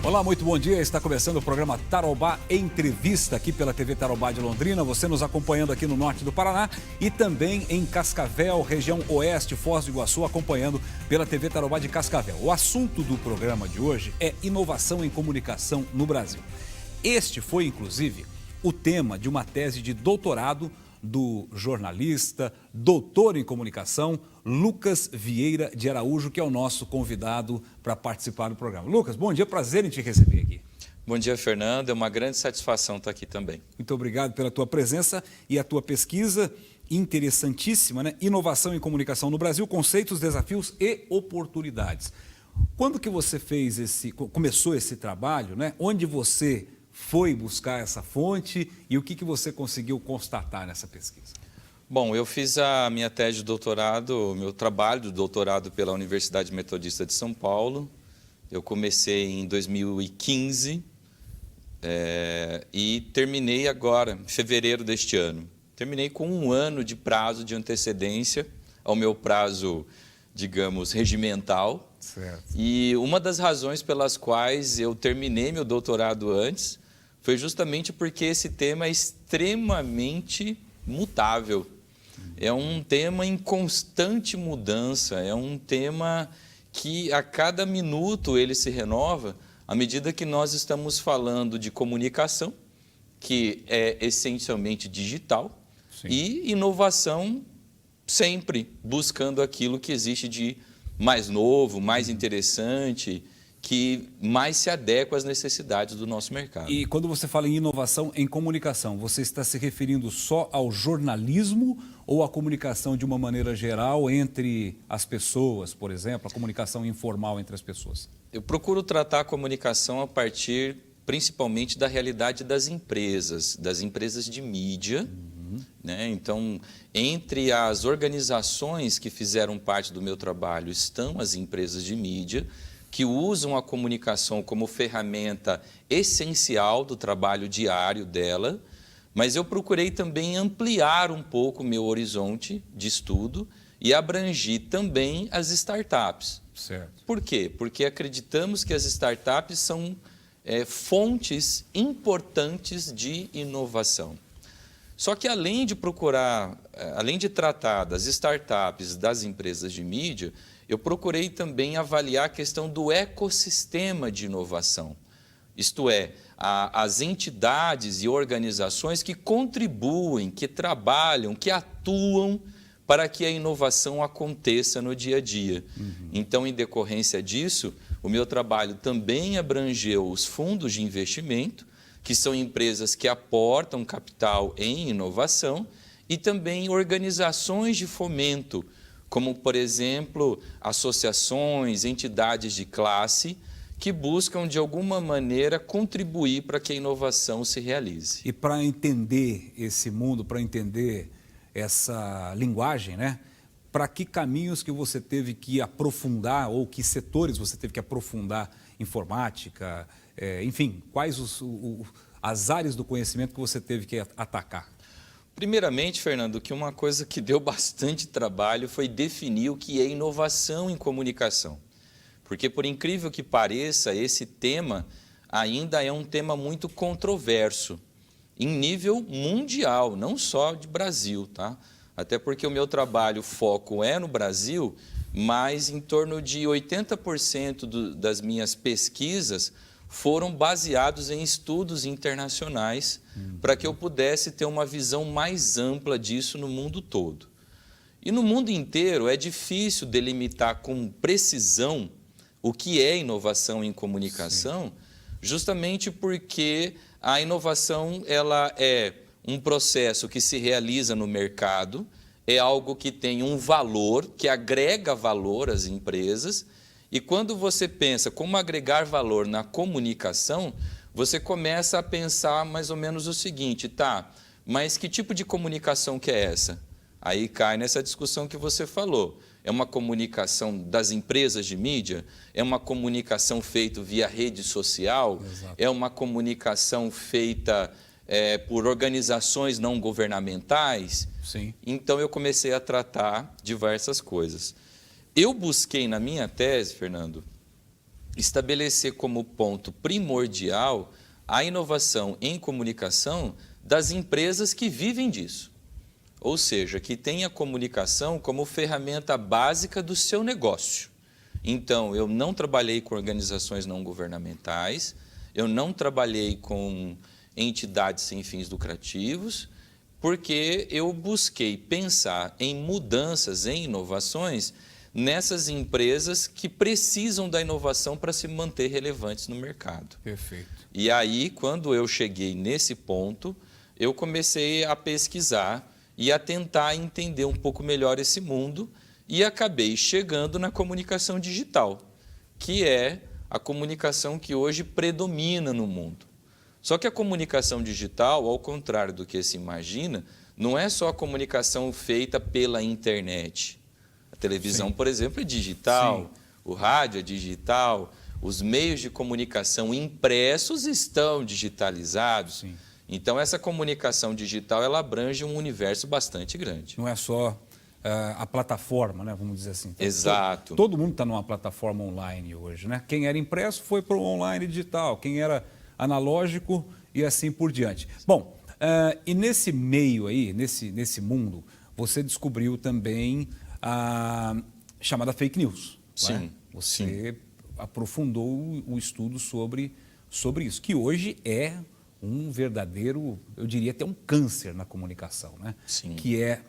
Olá, muito bom dia. Está começando o programa Tarobá Entrevista aqui pela TV Tarobá de Londrina. Você nos acompanhando aqui no norte do Paraná e também em Cascavel, região oeste, Foz do Iguaçu, acompanhando pela TV Tarobá de Cascavel. O assunto do programa de hoje é inovação em comunicação no Brasil. Este foi, inclusive, o tema de uma tese de doutorado do jornalista, doutor em comunicação, Lucas Vieira de Araújo, que é o nosso convidado para participar do programa. Lucas, bom dia, prazer em te receber aqui. Bom dia, Fernando, é uma grande satisfação estar aqui também. Muito obrigado pela tua presença e a tua pesquisa interessantíssima, né? Inovação em comunicação no Brasil, conceitos, desafios e oportunidades. Quando que você começou esse trabalho, né? Onde você foi buscar essa fonte e o que você conseguiu constatar nessa pesquisa? Bom, eu fiz a minha tese de doutorado, meu trabalho de doutorado pela Universidade Metodista de São Paulo. Eu comecei em 2015 e terminei agora, em fevereiro deste ano. Terminei com 1 ano de prazo de antecedência ao meu prazo, digamos, regimental. Certo. E uma das razões pelas quais eu terminei meu doutorado antes foi justamente porque esse tema é extremamente mutável. É um tema em constante mudança, é um tema que a cada minuto ele se renova, à medida que nós estamos falando de comunicação, que é essencialmente digital, Sim. E inovação sempre buscando aquilo que existe de mais novo, mais interessante, que mais se adequa às necessidades do nosso mercado. E quando você fala em inovação em comunicação, você está se referindo só ao jornalismo ou à comunicação de uma maneira geral entre as pessoas, por exemplo, a comunicação informal entre as pessoas? Eu procuro tratar a comunicação a partir, principalmente, da realidade das empresas de mídia. Né? Então, entre as organizações que fizeram parte do meu trabalho estão as empresas de mídia, que usam a comunicação como ferramenta essencial do trabalho diário dela, mas eu procurei também ampliar um pouco o meu horizonte de estudo e abrangir também as startups. Certo. Por quê? Porque acreditamos que as startups são fontes importantes de inovação. Só que além de tratar das startups, das empresas de mídia, eu procurei também avaliar a questão do ecossistema de inovação. Isto é, as entidades e organizações que contribuem, que trabalham, que atuam para que a inovação aconteça no dia a dia. Então, em decorrência disso, o meu trabalho também abrangeu os fundos de investimento, que são empresas que aportam capital em inovação, e também organizações de fomento, como, por exemplo, associações, entidades de classe, que buscam, de alguma maneira, contribuir para que a inovação se realize. E para entender esse mundo, para entender essa linguagem, né? Para que caminhos que você teve que aprofundar, ou que setores você teve que aprofundar? Informática, enfim, quais as áreas do conhecimento que você teve que atacar? Primeiramente, Fernando, que uma coisa que deu bastante trabalho foi definir o que é inovação em comunicação. Porque, por incrível que pareça, esse tema ainda é um tema muito controverso, em nível mundial, não só de Brasil, tá? Até porque o meu trabalho, o foco é no Brasil, mas em torno de 80% das minhas pesquisas foram baseados em estudos internacionais para que eu pudesse ter uma visão mais ampla disso no mundo todo. E no mundo inteiro é difícil delimitar com precisão o que é inovação em comunicação, Sim. Justamente porque a inovação ela é um processo que se realiza no mercado, é algo que tem um valor, que agrega valor às empresas. E quando você pensa como agregar valor na comunicação, você começa a pensar mais ou menos o seguinte, tá, mas que tipo de comunicação que é essa? Aí cai nessa discussão que você falou. É uma comunicação das empresas de mídia? É uma comunicação feita via rede social? Exato. É uma comunicação feita por organizações não governamentais? Sim. Então eu comecei a tratar diversas coisas. Eu busquei na minha tese, Fernando, estabelecer como ponto primordial a inovação em comunicação das empresas que vivem disso. Ou seja, que tem a comunicação como ferramenta básica do seu negócio. Então, eu não trabalhei com organizações não governamentais, eu não trabalhei com entidades sem fins lucrativos, porque eu busquei pensar em mudanças, em inovações, nessas empresas que precisam da inovação para se manter relevantes no mercado. Perfeito. E aí, quando eu cheguei nesse ponto, eu comecei a pesquisar e a tentar entender um pouco melhor esse mundo e acabei chegando na comunicação digital, que é a comunicação que hoje predomina no mundo. Só que a comunicação digital, ao contrário do que se imagina, não é só a comunicação feita pela internet. A televisão, Sim. por exemplo, é digital, Sim. O rádio é digital, os meios de comunicação impressos estão digitalizados. Sim. Então, essa comunicação digital ela abrange um universo bastante grande. Não é só a plataforma, né? Vamos dizer assim. Então, Exato. Todo mundo está numa plataforma online hoje, né? Quem era impresso foi para o online digital, quem era analógico e assim por diante. Bom, e nesse meio aí, nesse mundo, você descobriu também a chamada fake news. Sim. Né? Você aprofundou o estudo sobre isso, que hoje é um verdadeiro, eu diria até um câncer na comunicação, né? Sim. Que é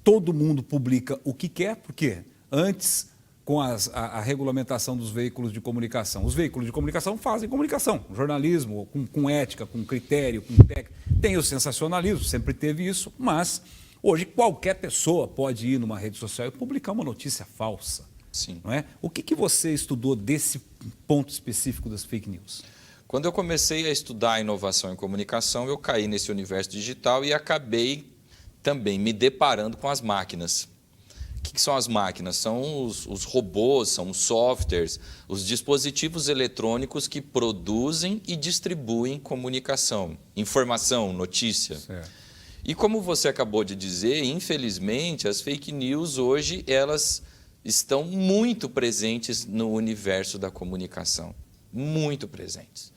todo mundo publica o que quer, porque antes, com a regulamentação dos veículos de comunicação, os veículos de comunicação fazem comunicação, jornalismo, com ética, com critério, com técnica. Tem o sensacionalismo, sempre teve isso, mas hoje qualquer pessoa pode ir numa rede social e publicar uma notícia falsa. Sim. Não é? O que você estudou desse ponto específico das fake news? Quando eu comecei a estudar a inovação em comunicação, eu caí nesse universo digital e acabei também me deparando com as máquinas. O que são as máquinas? São os robôs, são os softwares, os dispositivos eletrônicos que produzem e distribuem comunicação, informação, notícia. Certo. E como você acabou de dizer, infelizmente, as fake news hoje elas estão muito presentes no universo da comunicação, muito presentes.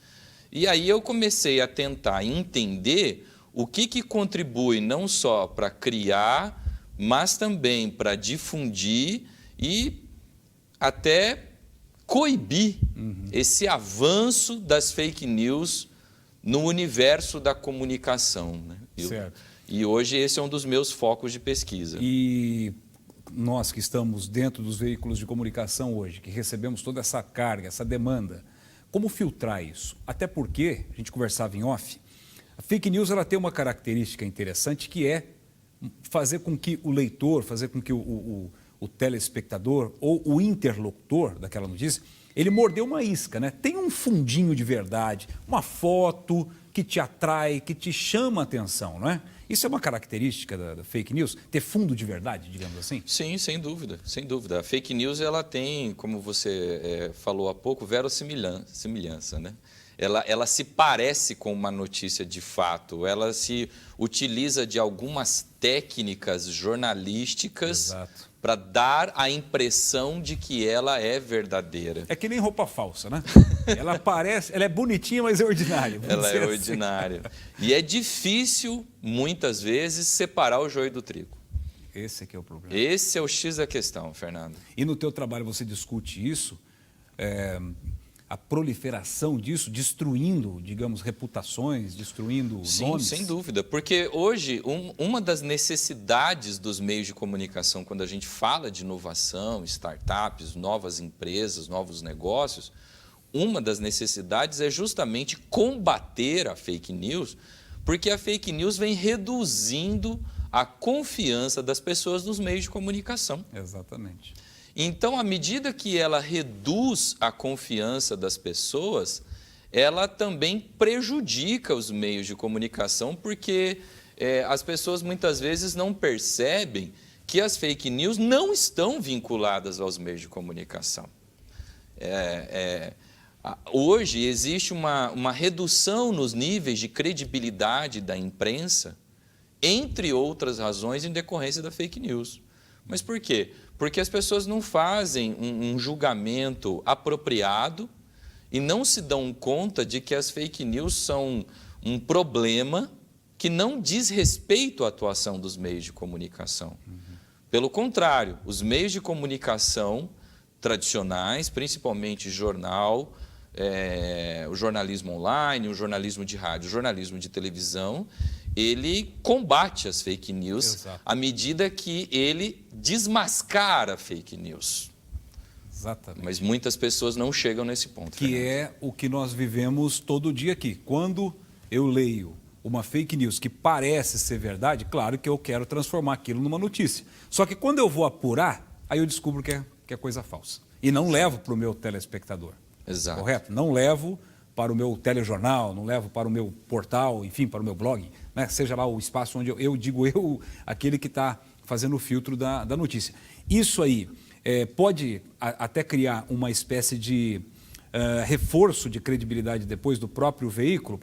E aí eu comecei a tentar entender o que contribui não só para criar, mas também para difundir e até coibir esse avanço das fake news no universo da comunicação. Né? Certo. E hoje esse é um dos meus focos de pesquisa. E nós que estamos dentro dos veículos de comunicação hoje, que recebemos toda essa carga, essa demanda, como filtrar isso? Até porque, a gente conversava em off, a fake news ela tem uma característica interessante que é fazer com que o leitor, fazer com que o telespectador ou o interlocutor daquela notícia, ele mordeu uma isca, né? Tem um fundinho de verdade, uma foto que te atrai, que te chama a atenção, não é? Isso é uma característica da fake news? Ter fundo de verdade, digamos assim? Sim, sem dúvida, sem dúvida. A fake news ela tem, como você falou há pouco, verossimilhança, né? Ela se parece com uma notícia de fato, ela se utiliza de algumas técnicas jornalísticas para dar a impressão de que ela é verdadeira. É que nem roupa falsa, né? Ela parece, ela é bonitinha, mas é ordinária. Ela é ordinária. E é difícil, muitas vezes, separar o joio do trigo. Esse é que é o problema. Esse é o X da questão, Fernando. E no teu trabalho você discute isso, a proliferação disso, destruindo, digamos, reputações, destruindo nomes? Sim, sem dúvida, porque hoje uma das necessidades dos meios de comunicação, quando a gente fala de inovação, startups, novas empresas, novos negócios, uma das necessidades é justamente combater a fake news, porque a fake news vem reduzindo a confiança das pessoas nos meios de comunicação. Exatamente. Então, à medida que ela reduz a confiança das pessoas, ela também prejudica os meios de comunicação, porque as pessoas muitas vezes não percebem que as fake news não estão vinculadas aos meios de comunicação. Hoje existe uma redução nos níveis de credibilidade da imprensa, entre outras razões, em decorrência da fake news. Mas por quê? Porque as pessoas não fazem um julgamento apropriado e não se dão conta de que as fake news são um problema que não diz respeito à atuação dos meios de comunicação. Pelo contrário, os meios de comunicação tradicionais, principalmente jornal, o jornalismo online, o jornalismo de rádio, o jornalismo de televisão, ele combate as fake news. Exato. À medida que ele desmascara a fake news. Exatamente. Mas muitas pessoas não chegam nesse ponto. Que é o que nós vivemos todo dia aqui. Quando eu leio uma fake news que parece ser verdade, claro que eu quero transformar aquilo numa notícia. Só que quando eu vou apurar, aí eu descubro que é coisa falsa. E não levo para o meu telespectador. Exato. Correto? Não levo para o meu telejornal, não levo para o meu portal, enfim, para o meu blog, né? Seja lá o espaço onde eu digo aquele que está fazendo o filtro da notícia. Isso aí pode até criar uma espécie de reforço de credibilidade depois do próprio veículo.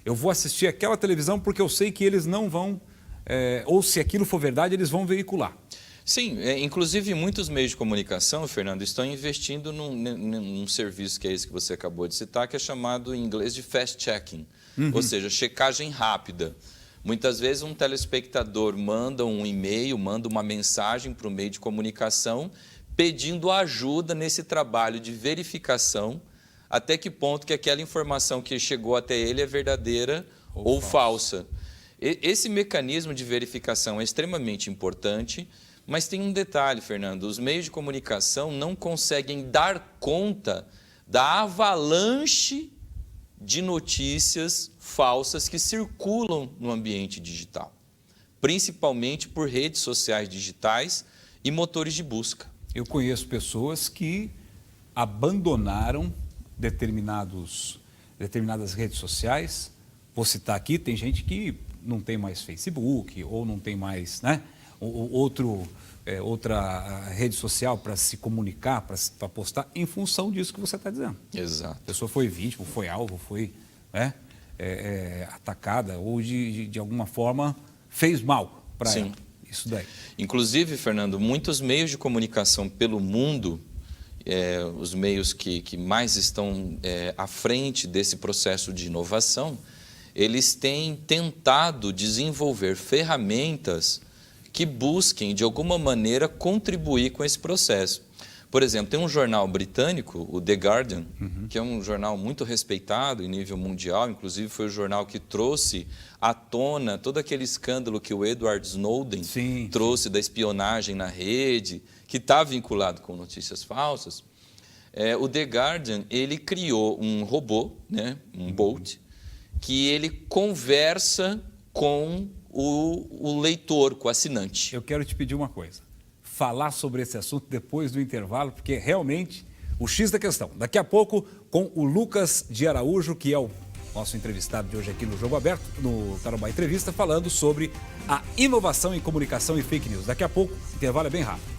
Eu vou assistir aquela televisão porque eu sei que eles não vão, ou se aquilo for verdade, eles vão veicular. Sim, inclusive muitos meios de comunicação, Fernando, estão investindo num serviço que é esse que você acabou de citar, que é chamado em inglês de fast-checking, ou seja, checagem rápida. Muitas vezes um telespectador manda um e-mail, manda uma mensagem para o meio de comunicação pedindo ajuda nesse trabalho de verificação até que ponto que aquela informação que chegou até ele é verdadeira ou falsa. Esse mecanismo de verificação é extremamente importante. Mas tem um detalhe, Fernando, os meios de comunicação não conseguem dar conta da avalanche de notícias falsas que circulam no ambiente digital, principalmente por redes sociais digitais e motores de busca. Eu conheço pessoas que abandonaram determinadas redes sociais. Vou citar aqui, tem gente que não tem mais Facebook ou não tem mais, né? Outra rede social para se comunicar, para postar, em função disso que você está dizendo. Exato. A pessoa foi vítima, foi alvo, foi atacada ou de alguma forma fez mal para ela. Isso daí. Inclusive, Fernando, muitos meios de comunicação pelo mundo, os meios que mais estão à frente desse processo de inovação, eles têm tentado desenvolver ferramentas que busquem, de alguma maneira, contribuir com esse processo. Por exemplo, tem um jornal britânico, o The Guardian, que é um jornal muito respeitado em nível mundial, inclusive foi o jornal que trouxe à tona todo aquele escândalo que o Edward Snowden trouxe da espionagem na rede, que está vinculado com notícias falsas. O The Guardian, ele criou um robô, né, um bot, que ele conversa com o leitor, com o assinante. Eu quero te pedir uma coisa. Falar sobre esse assunto depois do intervalo, porque realmente o X da questão. Daqui a pouco, com o Lucas de Araújo, que é o nosso entrevistado de hoje aqui no Jogo Aberto, no Tarobá Entrevista, falando sobre a inovação em comunicação e fake news. Daqui a pouco, o intervalo é bem rápido.